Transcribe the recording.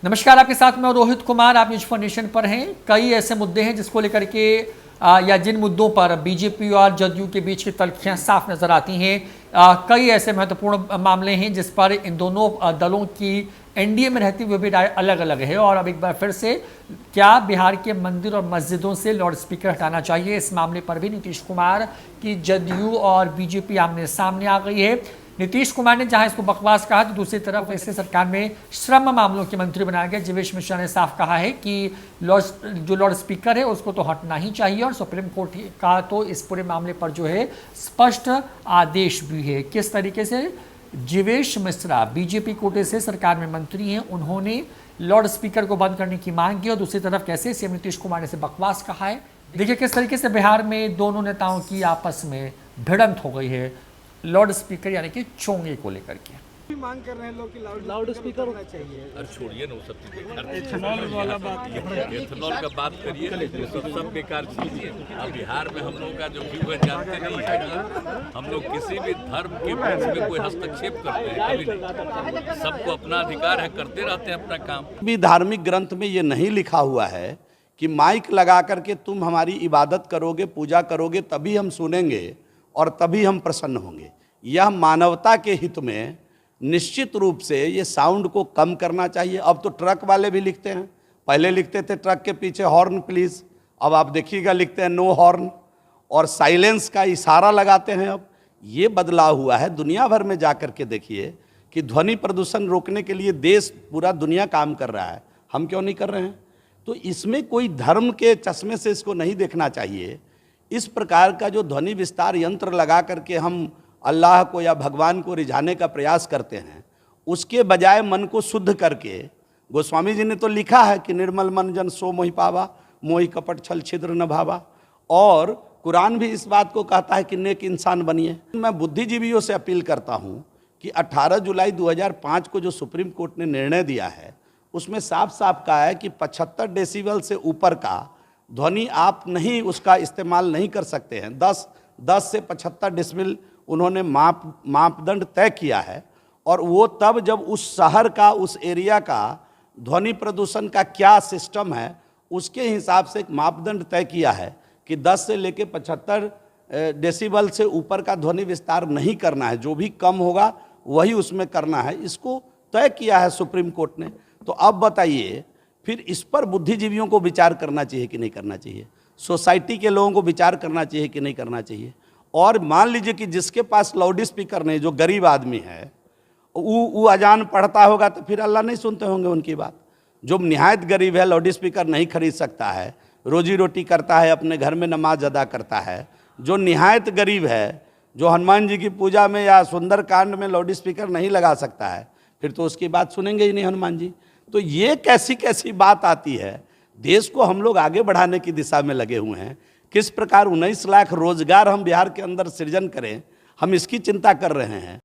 नमस्कार, आपके साथ मैं रोहित कुमार। आप न्यूज फॉर नेशन पर हैं। कई ऐसे मुद्दे हैं जिसको लेकर के या जिन मुद्दों पर बीजेपी और जदयू के बीच की तल्खियां साफ नजर आती हैं। कई ऐसे महत्वपूर्ण मामले हैं जिस पर इन दोनों दलों की एनडीए में रहती हुए भी राय अलग अलग है। और अब एक बार फिर से क्या बिहार के मंदिर और मस्जिदों से लाउड स्पीकर हटाना चाहिए, इस मामले पर भी नीतीश कुमार की जदयू और बीजेपी आमने सामने आ गई है। नीतीश कुमार ने जहां इसको बकवास कहा तो दूसरी तरफ इसे सरकार में श्रम मामलों के मंत्री बनाया गया जीवेश मिश्रा ने साफ कहा है कि जो लाउड स्पीकर है उसको तो हटना ही चाहिए। और सुप्रीम कोर्ट का तो इस पूरे मामले पर जो है स्पष्ट आदेश भी है। किस तरीके से जीवेश मिश्रा बीजेपी कोटे से सरकार में मंत्री हैं, उन्होंने लाउड स्पीकर को बंद करने की मांग की और दूसरी तरफ कैसे सीएम नीतीश कुमार ने इसे बकवास कहा है। देखिए किस तरीके से बिहार में दोनों नेताओं की आपस में भिड़ंत हो गई है लाउड स्पीकर यानी कि चोंगे को लेकर के। मांग कर रहे हैं लोग कि लाउड स्पीकर होना चाहिए। अरे छोड़िए ना वो सब चीजें, एथेनॉल वाला बात, एथेनॉल का बात करिए, सब बेकार चीजें। अब बिहार में हम लोग का जो व्यू है जानते नहीं है ना, हम लोग किसी भी धर्म के बीच में कोई हस्तक्षेप करते हैं कभी नहीं। सबको अपना अधिकार है, करते रहते हैं अपना काम। भी धार्मिक ग्रंथ में ये नहीं लिखा हुआ है कि माइक लगा करके तुम हमारी इबादत करोगे, पूजा करोगे, तभी हम सुनेंगे और तभी हम प्रसन्न होंगे। यह मानवता के हित में निश्चित रूप से ये साउंड को कम करना चाहिए। अब तो ट्रक वाले भी लिखते हैं, पहले लिखते थे ट्रक के पीछे हॉर्न प्लीज़, अब आप देखिएगा लिखते हैं नो हॉर्न, और साइलेंस का इशारा लगाते हैं। अब ये बदलाव हुआ है। दुनिया भर में जा कर के देखिए कि ध्वनि प्रदूषण रोकने के लिए देश, पूरा दुनिया काम कर रहा है, हम क्यों नहीं कर रहे हैं? तो इसमें कोई धर्म के चश्मे से इसको नहीं देखना चाहिए। इस प्रकार का जो ध्वनि विस्तार यंत्र लगा करके हम अल्लाह को या भगवान को रिझाने का प्रयास करते हैं, उसके बजाय मन को शुद्ध करके, गोस्वामी जी ने तो लिखा है कि निर्मल मन जन सो मोहि पावा, मोहि कपट छल छिद्र न भावा। और कुरान भी इस बात को कहता है कि नेक इंसान बनिए। मैं बुद्धिजीवियों से अपील करता हूँ कि 18 जुलाई 2005 को जो सुप्रीम कोर्ट ने निर्णय दिया है उसमें साफ साफ कहा है कि 75 डेसिबल से ऊपर का ध्वनि आप नहीं, उसका इस्तेमाल नहीं कर सकते हैं। 10 से 75 डेसिबल उन्होंने मापदंड तय किया है। और वो तब जब उस शहर का, उस एरिया का ध्वनि प्रदूषण का क्या सिस्टम है उसके हिसाब से एक मापदंड तय किया है कि 10 से लेकर 75 डेसिबल से ऊपर का ध्वनि विस्तार नहीं करना है, जो भी कम होगा वही उसमें करना है। इसको तय किया है सुप्रीम कोर्ट ने। तो अब बताइए, फिर इस पर बुद्धिजीवियों को विचार करना चाहिए कि नहीं करना चाहिए, सोसाइटी के लोगों को विचार करना चाहिए कि नहीं करना चाहिए। और मान लीजिए कि जिसके पास लाउड स्पीकर नहीं, जो गरीब आदमी है, वो अजान पढ़ता होगा तो फिर अल्लाह नहीं सुनते होंगे उनकी बात। जो निहायत गरीब है, लाउड स्पीकर नहीं खरीद सकता है, रोजी रोटी करता है, अपने घर में नमाज अदा करता है, जो निहायत गरीब है, जो हनुमान जी की पूजा में या सुंदरकांड में लाउड स्पीकर नहीं लगा सकता है, फिर तो उसकी बात सुनेंगे ही नहीं हनुमान जी। तो ये कैसी कैसी बात आती है। देश को हम लोग आगे बढ़ाने की दिशा में लगे हुए हैं। किस प्रकार 19 लाख रोजगार हम बिहार के अंदर सृजन करें, हम इसकी चिंता कर रहे हैं।